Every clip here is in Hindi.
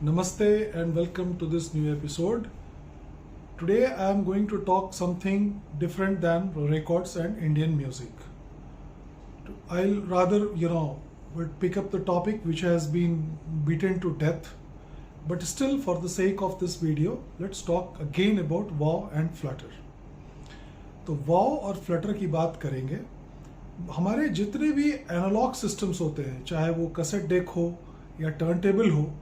Namaste and welcome to this new episode. Today I am going to talk something different than records and Indian music. I'll rather, would pick up the topic which has been beaten to death. But still, for the sake of this video, let's talk again about wow and flutter. तो wow और flutter की बात करेंगे. हमारे जितने भी एनालॉग सिस्टम्स होते हैं, चाहे वो कैसेट डेक हो या टर्नटेबल हो,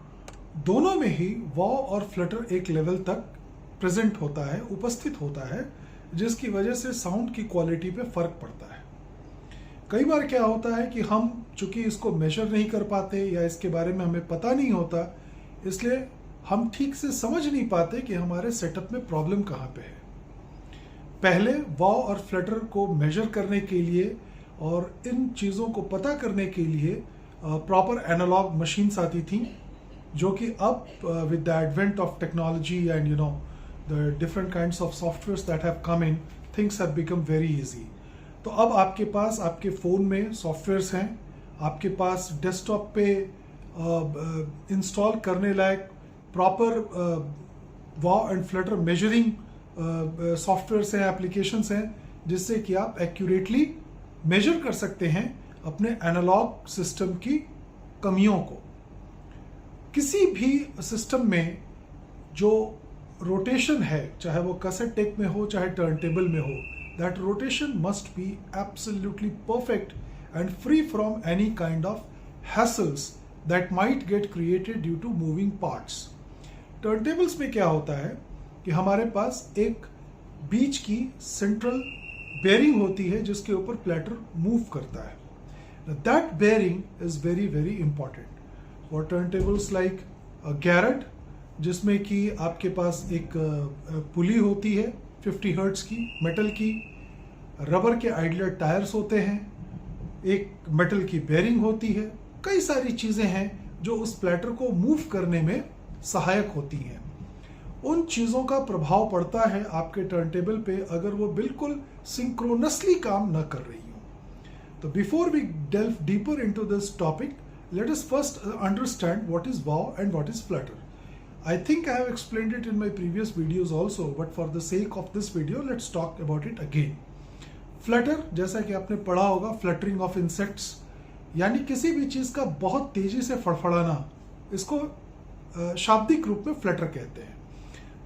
दोनों में ही वाव और फ्लटर एक लेवल तक प्रेजेंट होता है, उपस्थित होता है, जिसकी वजह से साउंड की क्वालिटी पे फर्क पड़ता है. कई बार क्या होता है कि हम चूंकि इसको मेजर नहीं कर पाते या इसके बारे में हमें पता नहीं होता, इसलिए हम ठीक से समझ नहीं पाते कि हमारे सेटअप में प्रॉब्लम कहाँ पे है. पहले वाव और फ्लटर को मेजर करने के लिए और इन चीज़ों को पता करने के लिए प्रॉपर एनालॉग मशीन्स आती थी, जो कि अब with the advent of technology and the different kinds of softwares that have come in, things have become very easy. तो अब आपके पास आपके फ़ोन में सॉफ्टवेयर्स हैं, आपके पास डेस्कटॉप पे इंस्टॉल करने लायक proper wow and flutter measuring softwares हैं, एप्लीकेशंस हैं, जिससे कि आप एक्यूरेटली मेजर कर सकते हैं अपने एनालॉग सिस्टम की कमियों को. किसी भी सिस्टम में जो रोटेशन है, चाहे वो कैसेट टेक में हो चाहे टर्नटेबल में हो, that rotation must be absolutely perfect and free from any kind of hassles that might get created due to moving parts. Turntables में क्या होता है कि हमारे पास एक बीच की सेंट्रल बेयरिंग होती है जिसके ऊपर प्लेटर मूव करता है. That bearing is very very important for turntables like Garrett, जिसमें कि आपके पास एक पुली होती है 50 हर्ट्ज की मेटल की, रबर के आइडलर टायर्स होते हैं, एक मेटल की बेयरिंग होती है, कई सारी चीज़ें हैं जो उस प्लेटर को मूव करने में सहायक होती हैं. उन चीज़ों का प्रभाव पड़ता है आपके टर्नटेबल पे अगर वो बिल्कुल सिंक्रोनसली काम न कर रही हो. तो before we delve deeper into this topic, let us first understand what is wow and what is flutter. I think I have explained it in my previous videos also, but for the sake of this video, let's talk about it again. Flutter, जैसा कि आपने पढ़ा होगा, fluttering of insects, यानी किसी भी चीज़ का बहुत तेजी से फड़फड़ाना, इसको शाब्दिक रूप में फ्लटर कहते हैं.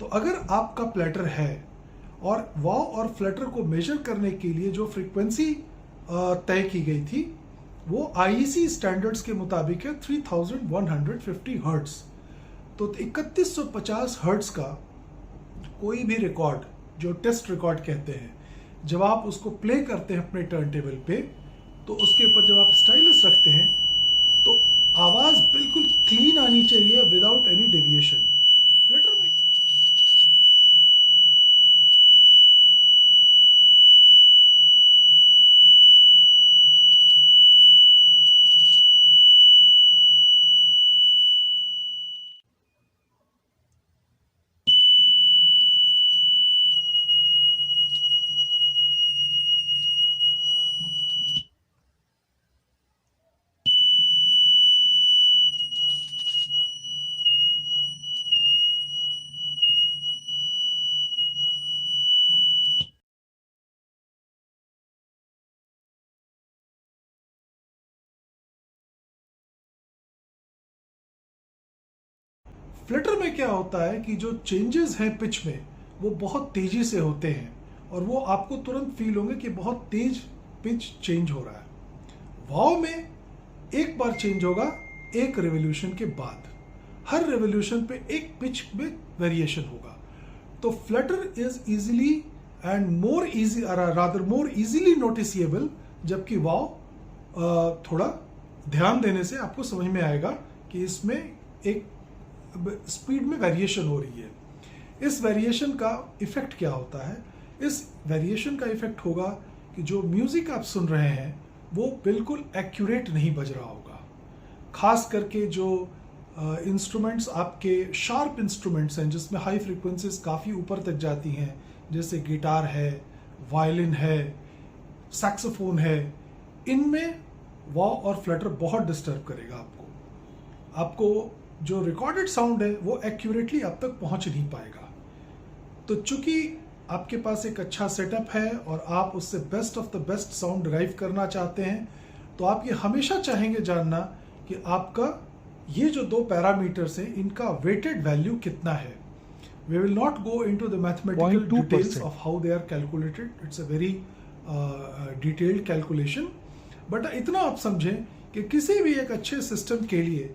तो अगर आपका प्लेटर है और वाव और फ्लटर को मेजर करने के लिए जो फ्रीक्वेंसी तय की गई थी वो आईईसी स्टैंडर्ड्स के मुताबिक है 3150 हर्ट्ज. तो 3150 हर्ट्ज का कोई भी रिकॉर्ड, जो टेस्ट रिकॉर्ड कहते हैं, जब आप उसको प्ले करते हैं अपने टर्नटेबल पे, तो उसके ऊपर जब आप स्टाइलस रखते हैं तो आवाज़ बिल्कुल क्लीन आनी चाहिए विदाउट एनी डेविएशन. फ्लटर में फ्लटर में क्या होता है कि जो चेंजेस हैं पिच में, वो बहुत तेजी से होते हैं और वो आपको तुरंत फील होंगे कि बहुत तेज पिच चेंज हो रहा है. वाव में एक बार चेंज होगा एक रेवोल्यूशन के बाद, हर रेवोल्यूशन पे एक पिच में वेरिएशन होगा. तो Flutter is easily and more easy, rather more easily noticeable, जबकि वाव थोड़ा ध्यान देने से आपको समझ में आएगा कि इसमें एक स्पीड में वेरिएशन हो रही है. इस वेरिएशन का इफेक्ट क्या होता है? इस वेरिएशन का इफेक्ट होगा कि जो म्यूजिक आप सुन रहे हैं वो बिल्कुल एक्यूरेट नहीं बज रहा होगा. खास करके जो इंस्ट्रूमेंट्स आपके शार्प इंस्ट्रूमेंट्स हैं, जिसमें हाई फ्रीक्वेंसीज काफ़ी ऊपर तक जाती हैं, जैसे गिटार है, वायलिन है, सैक्सोफोन है, इनमें वाव और फ्लटर बहुत डिस्टर्ब करेगा आपको. जो रिकॉर्डेड साउंड है वो एक्यूरेटली आप तक पहुंच नहीं पाएगा। तो चूंकि आपके पास एक अच्छा सेटअप है और आप उससे best of the best sound drive करना चाहते हैं, तो आप ये हमेशा चाहेंगे जानना कि आपका ये जो दो पैरामीटर्स हैं इनका वेटेड वैल्यू कितना है। We will not go into the mathematical 0.2%. details of how they are calculated. It's a very detailed calculation. But इतना आप समझें कि किसी भी एक अच्छे सिस्टम के लिए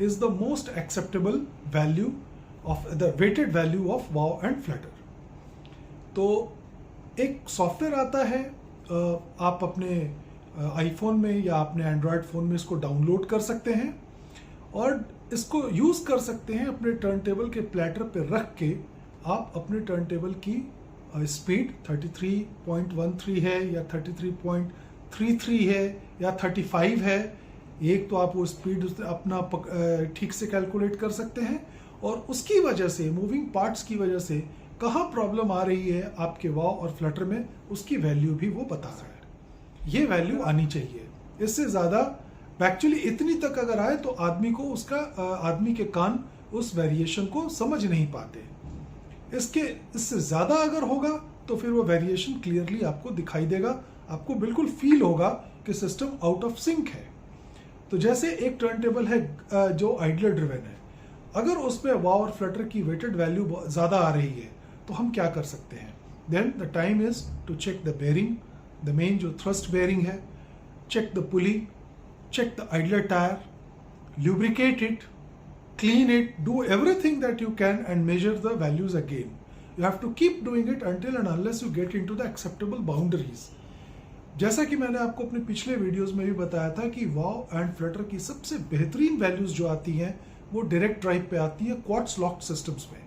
is the most acceptable value of the weighted value of wow and flutter. तो एक सॉफ्टवेयर आता है, आप अपने आईफोन में या अपने एंड्रॉयड फ़ोन में इसको डाउनलोड कर सकते हैं और इसको यूज़ कर सकते हैं अपने टर्न टेबल के प्लेटर पे रख के। आप अपने टर्न टेबल की स्पीड 33.13 है या 33.33 है या 35 है, एक तो आप वो स्पीड अपना ठीक से कैलकुलेट कर सकते हैं और उसकी वजह से, मूविंग पार्ट्स की वजह से कहाँ प्रॉब्लम आ रही है आपके वाव और फ्लटर में, उसकी वैल्यू भी वो बता रहा है। ये वैल्यू आनी चाहिए, इससे ज़्यादा एक्चुअली इतनी तक अगर आए तो आदमी को आदमी के कान उस वेरिएशन को समझ नहीं पाते। इससे ज़्यादा अगर होगा तो फिर वो वेरिएशन क्लियरली आपको दिखाई देगा, आपको बिल्कुल फील होगा कि सिस्टम आउट ऑफ सिंक है। तो जैसे एक टर्न टेबल है जो आइडलर ड्रिवन है, अगर उसमें वाव और फ्लटर की वेटेड वैल्यू ज़्यादा आ रही है तो हम क्या कर सकते हैं? Then the time is to check the bearing, the main जो थ्रस्ट बेयरिंग है, check the pulley, check the idler tire, lubricate it, clean it, do everything that you can and measure the values again. You have to keep doing it until and unless you get into the acceptable boundaries. जैसा कि मैंने आपको अपने पिछले वीडियोस में भी बताया था कि वाव एंड फ्लटर की सबसे बेहतरीन वैल्यूज जो आती हैं वो डायरेक्ट ड्राइव पे आती है क्वार्ट्ज लॉक्ड सिस्टम्स में।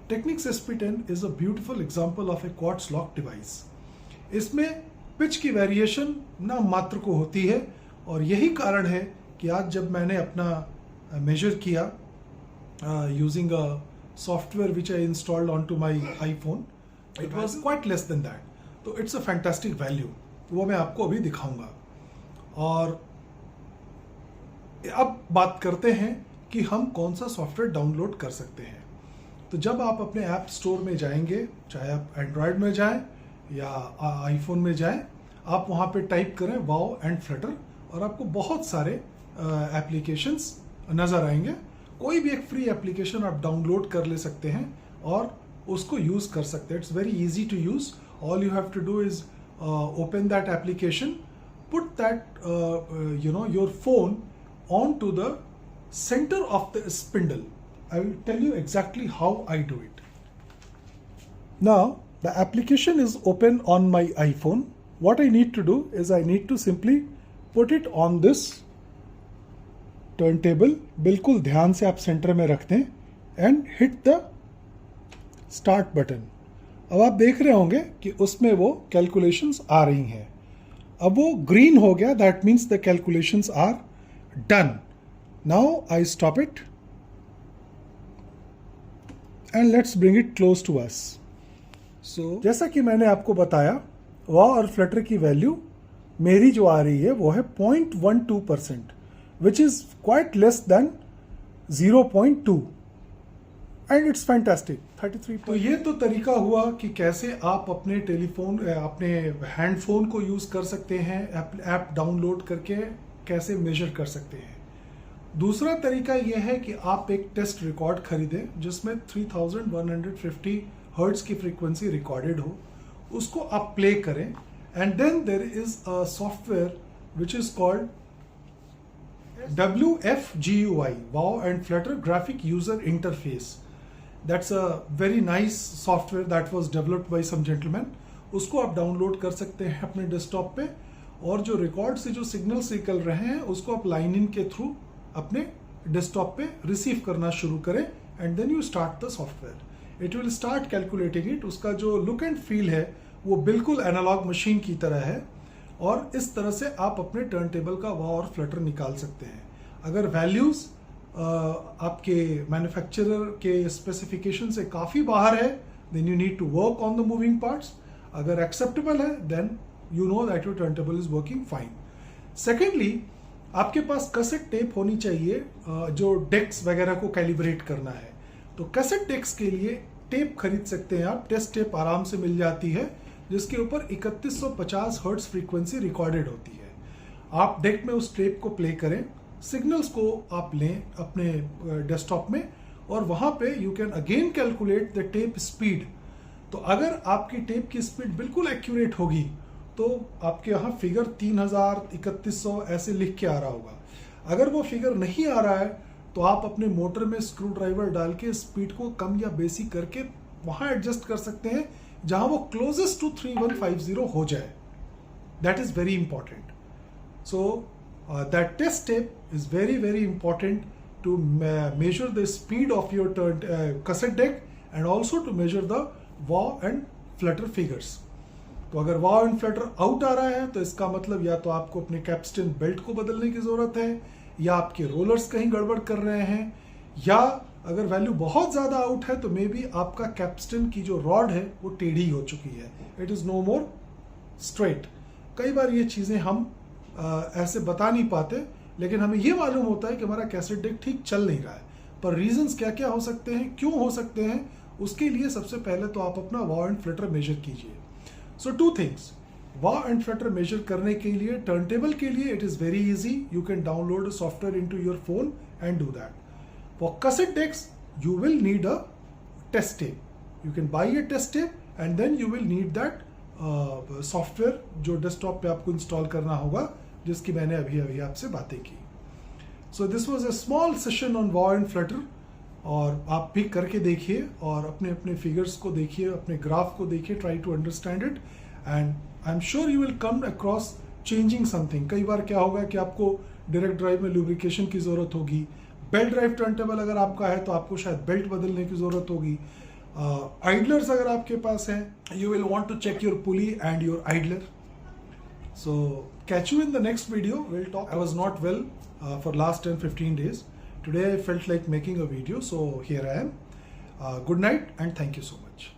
Techniques SP10 is a beautiful example of A quartz lock device. इसमें पिच की वेरिएशन ना मात्र को होती है और यही कारण है कि आज जब मैंने अपना मेजर किया using a software which I installed on to my iPhone, it was quite less than that. तो इट्स अ फैंटास्टिक वैल्यू, वो मैं आपको अभी दिखाऊंगा। और अब बात करते हैं कि हम कौन सा सॉफ्टवेयर डाउनलोड कर सकते हैं। तो जब आप अपने ऐप स्टोर में जाएंगे, चाहे आप एंड्रॉयड में जाएं या आईफोन में जाएं, आप वहाँ पे टाइप करें वाव एंड फ्लटर और आपको बहुत सारे एप्लीकेशंस नज़र आएंगे। कोई भी एक फ्री एप्लीकेशन आप डाउनलोड कर ले सकते हैं और उसको यूज़ कर सकते हैं। It's very easy to use. All you have to do is open that application, put that your phone on to the center of the spindle. I will tell you exactly how I do it. Now the application is open on my iPhone. What I need to do is I need to simply put it on this turntable. बिल्कुल ध्यान से आप सेंटर में रख दें and hit the start button. अब आप देख रहे होंगे कि उसमें वो calculations आ रही हैं। अब वो green हो गया, that means the calculations are done. Now I stop it and let's bring it close to us. So जैसा कि मैंने आपको बताया, वाव और फ्लटर की वैल्यू मेरी जो आ रही है वो है 0.12%, which is quite less than 0.2 and it's fantastic. 33. तो ये तो तरीका हुआ कि कैसे आप अपने टेलीफोन, अपने हैंडफोन को यूज़ कर सकते हैं, ऐप डाउनलोड करके कैसे मेजर कर सकते हैं। दूसरा तरीका यह है कि आप एक टेस्ट रिकॉर्ड खरीदें जिसमें 3150 हर्ट्ज की फ्रीक्वेंसी रिकॉर्डेड हो, उसको आप प्ले करें and then there is a software which is called WFGUI, wow and flutter graphic user interface. That's a very nice software that was developed by some gentleman. उसको आप डाउनलोड कर सकते हैं अपने डेस्कटॉप पे और जो रिकॉर्ड से जो सिग्नल्स निकल रहे हैं उसको आप लाइन इन के थ्रू अपने डेस्कटॉप पे रिसीव करना शुरू करें and then you start the software. It will start calculating it. उसका जो लुक एंड फील है वो बिल्कुल एनालॉग मशीन की तरह है और इस तरह से आप अपने टर्न टेबल का वाव और फ्लटर निकाल सकते हैं। अगर वैल्यूज आपके मैन्युफैक्चरर के स्पेसिफिकेशन से काफ़ी बाहर है then you need to work on the moving parts. अगर एक्सेप्टेबल है then you know that your turntable is working fine. Secondly, आपके पास कैसेट टेप होनी चाहिए जो डेक्स वगैरह को कैलिब्रेट करना है। तो कैसेट डेक्स के लिए टेप खरीद सकते हैं आप, टेस्ट टेप आराम से मिल जाती है जिसके ऊपर 3150 हर्ट्ज फ्रीक्वेंसी रिकॉर्डेड होती है। आप डेक में उस टेप को प्ले करें, सिग्नल्स को आप लें अपने डेस्कटॉप में और वहां पे you can again calculate the tape speed. तो अगर आपकी टेप की स्पीड बिल्कुल एक्यूरेट होगी तो आपके यहाँ फिगर 3000 3100 ऐसे लिख के आ रहा होगा। अगर वो फिगर नहीं आ रहा है तो आप अपने मोटर में स्क्रू ड्राइवर डाल के स्पीड को कम या बेसिक करके वहां एडजस्ट कर सकते हैं जहां वो क्लोजेस्ट टू 3150 हो जाए। That is very important. So that test tape is very very important to measure the speed of your cassette deck and also to measure the wow and flutter figures. तो अगर wow and flutter out आ रहा है तो इसका मतलब या तो आपको अपने कैप्स्टन बेल्ट को बदलने की जरूरत है, या आपके रोलर्स कहीं गड़बड़ कर रहे हैं, या अगर वैल्यू बहुत ज्यादा आउट है तो मे बी आपका कैप्स्टन की जो रॉड है वो टेढ़ी हो चुकी है, it is no more straight. कई बार ये चीजें हम ऐसे बता नहीं पाते, लेकिन हमें यह मालूम होता है कि हमारा कैसेट डेक ठीक चल नहीं रहा है। पर रीजंस क्या क्या हो सकते हैं, क्यों हो सकते हैं, उसके लिए सबसे पहले तो आप अपना वाव एंड फ्लटर मेजर कीजिए। So 2 things, wow and flutter measure करने के लिए टर्नटेबल के लिए it is very easy, you can download a software into your phone and do that. For cassette decks you will need a test tape, you can buy a test tape and then you will need that software जो डेस्कटॉप पे आपको इंस्टॉल करना होगा, जिसकी मैंने अभी आपसे बातें की। So this was a small session on wow and Flutter, और आप भी करके देखिए और अपने अपने फिगर्स को देखिए, अपने ग्राफ को देखिए, try to understand it and I am sure you will come across changing something. कई बार क्या होगा कि आपको डायरेक्ट ड्राइव में लुब्रिकेशन की जरूरत होगी, बेल्ट ड्राइव टर्नटेबल अगर आपका है तो आपको शायद बेल्ट बदलने की जरूरत होगी, आइडलर्स अगर आपके पास है you will want to check your pulley and your idler. So catch you in the next video. We'll talk. I was not well for last 10-15 days. Today I felt like making a video, so here I am. Good night and thank you so much.